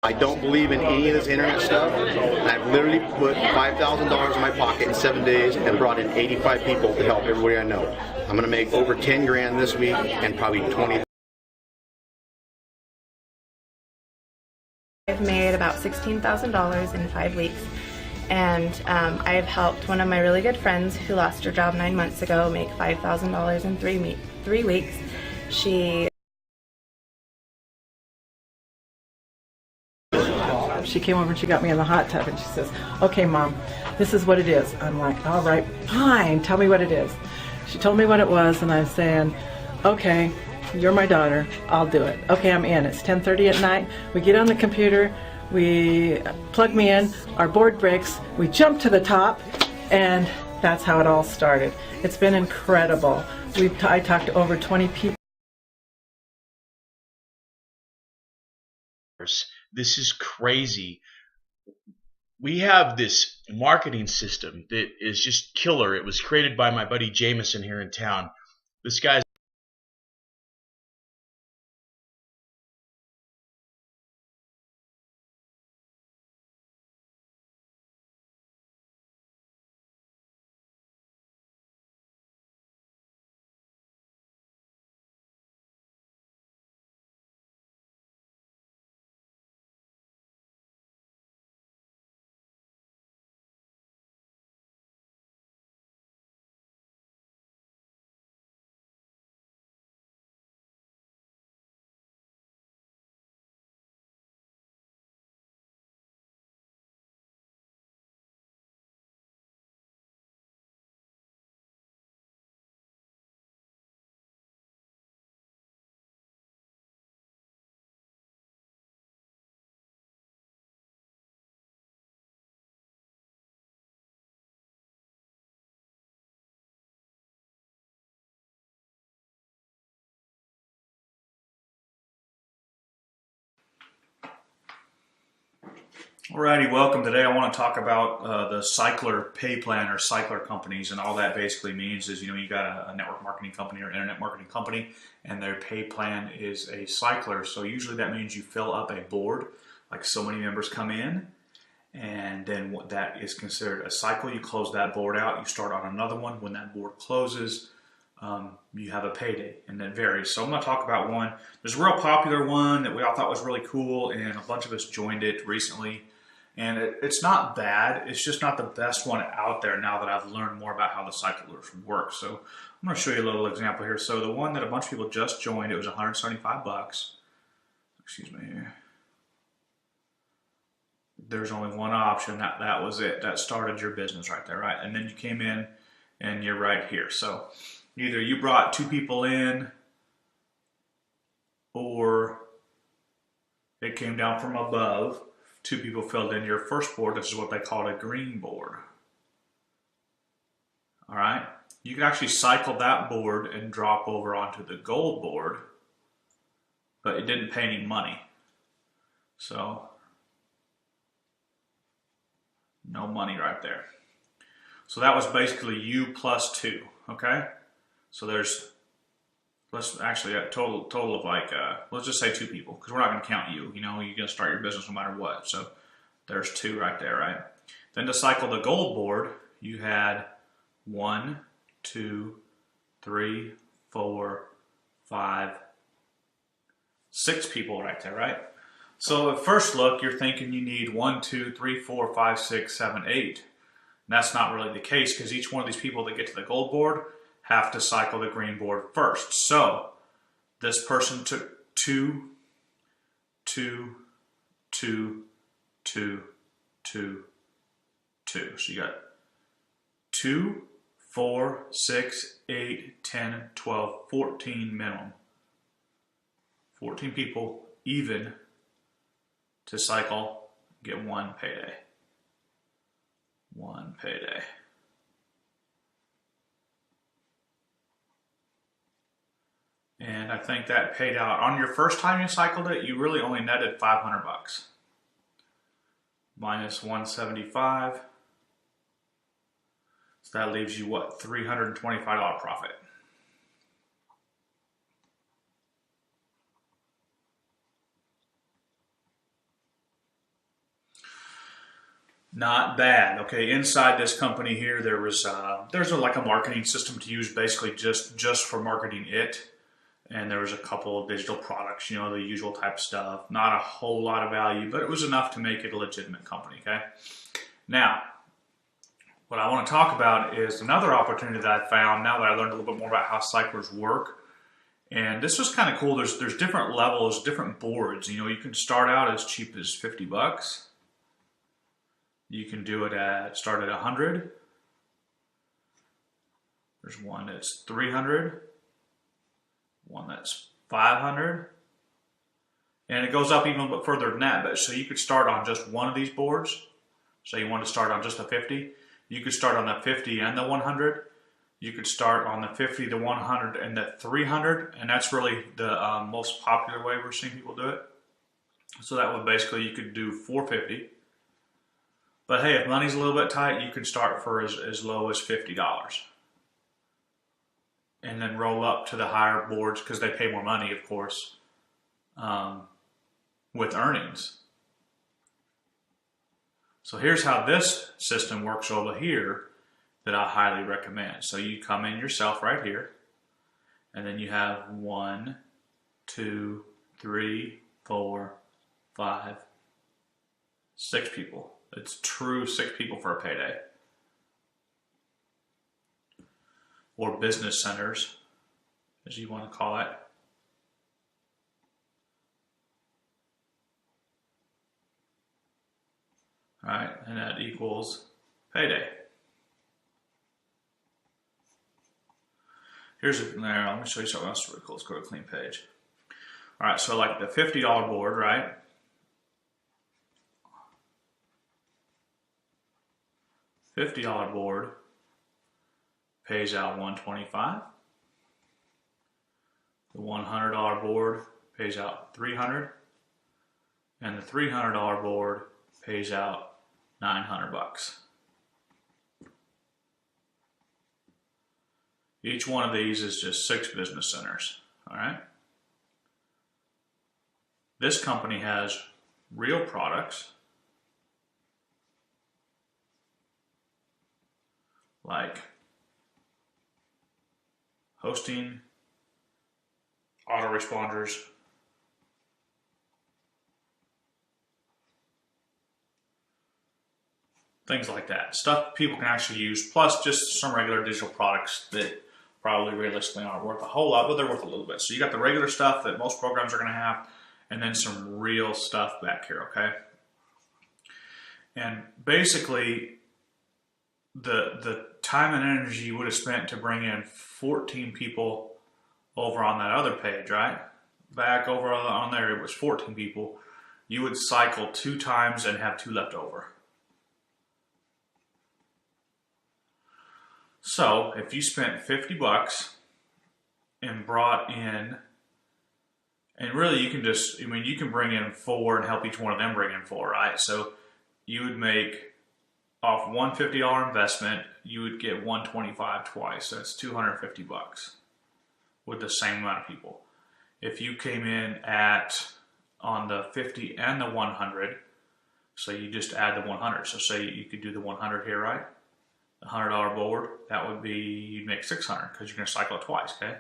I don't believe in any of this internet stuff. I've literally put $5,000 in my pocket in 7 days and brought in 85 people to help everybody I know. I'm going to make over 10 grand this week and probably 20. I've made about $16,000 in 5 weeks, and I've helped one of my really good friends who lost her job 9 months ago make $5,000 in 3 weeks. She came over and she got me in the hot tub and she says, "Okay, Mom, this is what it is." I'm like, "All right, fine, tell me what it is." She told me what it was and I'm saying, "Okay, you're my daughter, I'll do it." Okay, I'm in. It's 10:30 at night. We get on the computer, we plug me in, our board breaks, we jump to the top, and that's how it all started. It's been incredible. I talked to over 20 people. This is crazy. We have this marketing system that is just killer. It was created by my buddy Jameson here in town. This guy's Alrighty, welcome. Today I want to talk about the Cycler pay plan or Cycler companies, and all that basically means is, you got a network marketing company or internet marketing company, and their pay plan is a Cycler. So usually that means you fill up a board, like so many members come in, and then what that is considered a cycle. You close that board out, you start on another one. When that board closes, you have a payday, and that varies. So I'm going to talk about one. There's a real popular one that we all thought was really cool, and a bunch of us joined it recently. And it's not bad, it's just not the best one out there now that I've learned more about how the cyclers work. So I'm going to show you a little example here. So the one that a bunch of people just joined, it was 175 bucks. Excuse me here. There's only one option, that was it. That started your business right there, right? And then you came in and you're right here. So either you brought 2 people in, or it came down from above. 2 people filled in your first board. This is what they call a green board. All right. You can actually cycle that board and drop over onto the gold board, but it didn't pay any money. So no money right there. So that was basically you plus 2. Okay. So there's, let's actually a total of like, let's just say 2 people, because we're not going to count you. You're going to start your business no matter what. So there's 2 right there, right? Then to cycle the gold board, you had 1, 2, 3, 4, 5, 6 people right there, right? So at first look, you're thinking you need 1, 2, 3, 4, 5, 6, 7, 8. And that's not really the case, because each one of these people that get to the gold board have to cycle the green board first. So this person took 2, 2, 2, 2, 2, 2. So you got 2, 4, 6, 8, 10, 12, 14 minimum. 14 people even to cycle, get 1 payday. 1 payday. And I think that paid out on your first time you cycled it. You really only netted 500 bucks. Minus 175. So that leaves you what? $325 profit. Not bad. Okay, inside this company here, there's like a marketing system to use, basically just for marketing it. And there was a couple of digital products, the usual type of stuff. Not a whole lot of value, but it was enough to make it a legitimate company. Okay. Now, what I want to talk about is another opportunity that I found now that I learned a little bit more about how cyclers work. And this was kind of cool. There's different levels, different boards. You can start out as cheap as $50. You can do it start at 100. There's one that's 300, one that's 500, and it goes up even a little bit further than that. But so you could start on just one of these boards. So you want to start on just a 50. You could start on the 50 and the 100. You could start on the 50, the 100, and the 300, and that's really the most popular way we're seeing people do it. So that would basically, you could do 450. But hey, if money's a little bit tight, you can start for as low as $50. And then roll up to the higher boards because they pay more money, of course, with earnings. So here's how this system works over here that I highly recommend. So you come in yourself right here, and then you have 1, 2, 3, 4, 5, 6 people. It's true 6 people for a payday. Or business centers, as you want to call it. All right, and that equals payday. Let me show you something else really cool. Let's go to a clean page. All right, so like the $50 board, right? $50 board pays out $125. The $100 board pays out $300, and the $300 board pays out $900. Each one of these is just 6 business centers. All right. This company has real products like hosting, autoresponders, things like that. Stuff people can actually use, plus just some regular digital products that probably realistically aren't worth a whole lot, but they're worth a little bit. So you got the regular stuff that most programs are going to have, and then some real stuff back here, okay? And basically, the time and energy you would have spent to bring in 14 people over on that other page, right? Back over on there, it was 14 people. You would cycle 2 times and have 2 left over. So if you spent $50 and brought in, and really you can just, you can bring in 4 and help each one of them bring in 4, right? So you would make off $150 investment, you would get $125 twice. So that's $250 with the same amount of people. If you came in on the 50 and the 100, so you just add the 100. So say you could do the 100 here, right? The $100 board, that would be, you'd make $600 because you're going to cycle it twice, okay?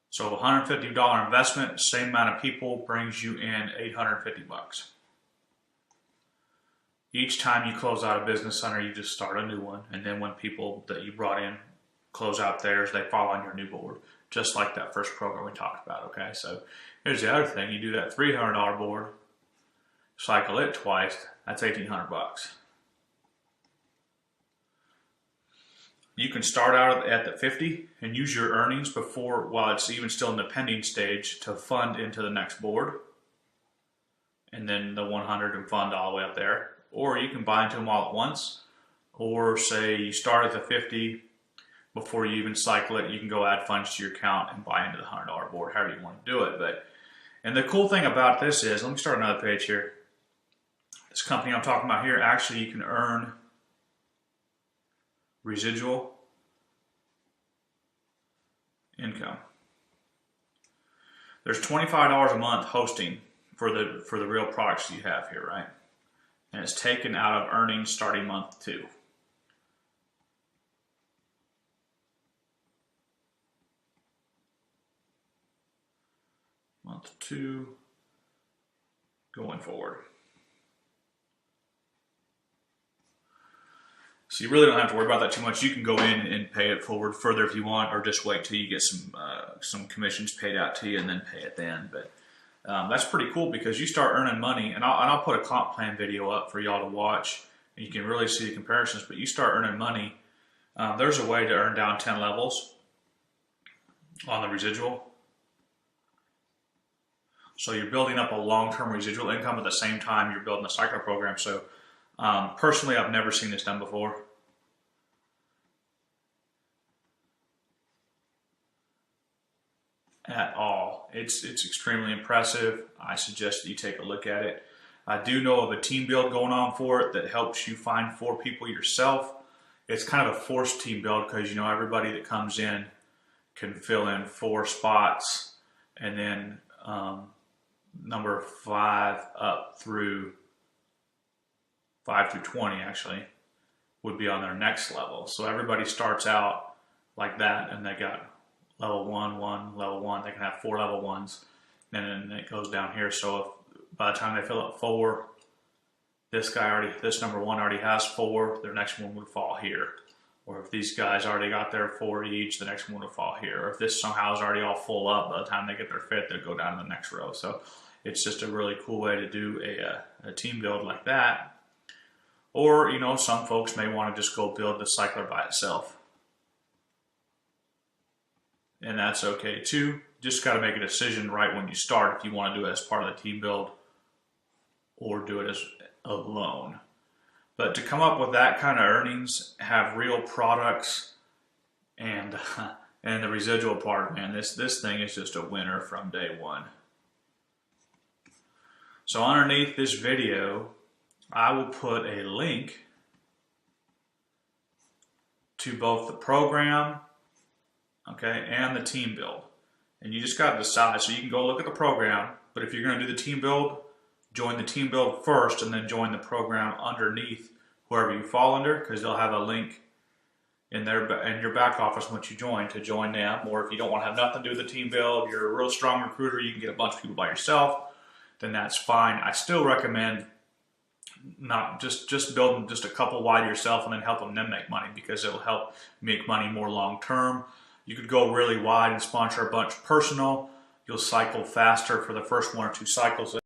So $150 investment, same amount of people, brings you in $850. Each time you close out a business center, you just start a new one. And then when people that you brought in close out theirs, they fall on your new board, just like that first program we talked about, okay? So here's the other thing. You do that $300 board, cycle it twice, that's $1,800. You can start out at the 50 and use your earnings while it's even still in the pending stage to fund into the next board. And then the 100 and fund all the way up there. Or you can buy into them all at once. Or say you start at the 50 before you even cycle it, you can go add funds to your account and buy into the $100 board, however you want to do it. And the cool thing about this is, let me start another page here. This company I'm talking about here, actually you can earn residual income. There's $25 a month hosting for the real products you have here, right? and it's taken out of earnings starting month 2. Month 2 going forward. So you really don't have to worry about that too much. You can go in and pay it forward further if you want, or just wait till you get some commissions paid out to you and then pay it then. But that's pretty cool because you start earning money, and I'll put a comp plan video up for y'all to watch, and you can really see the comparisons. But you start earning money. There's a way to earn down 10 levels on the residual. So you're building up a long-term residual income at the same time you're building a cycler program. So personally, I've never seen this done before. At all. It's extremely impressive. I suggest that you take a look at it. I do know of a team build going on for it that helps you find 4 people yourself. It's kind of a forced team build because you know everybody that comes in can fill in 4 spots, and then number 5 up through 5 through 20 actually would be on their next level. So everybody starts out like that, and they got level 1, level 1. They can have 4 level 1s, and then it goes down here. So if by the time they fill up 4, this number 1 already has 4, their next one would fall here. Or if these guys already got their 4 each, the next one would fall here. Or if this somehow is already all full up, by the time they get their 5th, they'll go down to the next row. So it's just a really cool way to do a team build like that. Or, you know, some folks may want to just go build the cycler by itself. And that's okay too. Just got to make a decision right when you start if you want to do it as part of the team build or do it as alone. But to come up with that kind of earnings, have real products, and the residual part, man, this thing is just a winner from day one. So underneath this video, I will put a link to both the program, okay, and the team build. And you just got to decide. So you can go look at the program, but if you're going to do the team build, join the team build first and then join the program underneath wherever you fall under, because they'll have a link in your back office once you join to join them. Or if you don't want to have nothing to do with the team build, you're a real strong recruiter, you can get a bunch of people by yourself, then that's fine. I still recommend not just building just a couple wide yourself and then helping them make money, because it'll help make money more long term. You could go really wide and sponsor a bunch personal. You'll cycle faster for the first 1 or 2 cycles.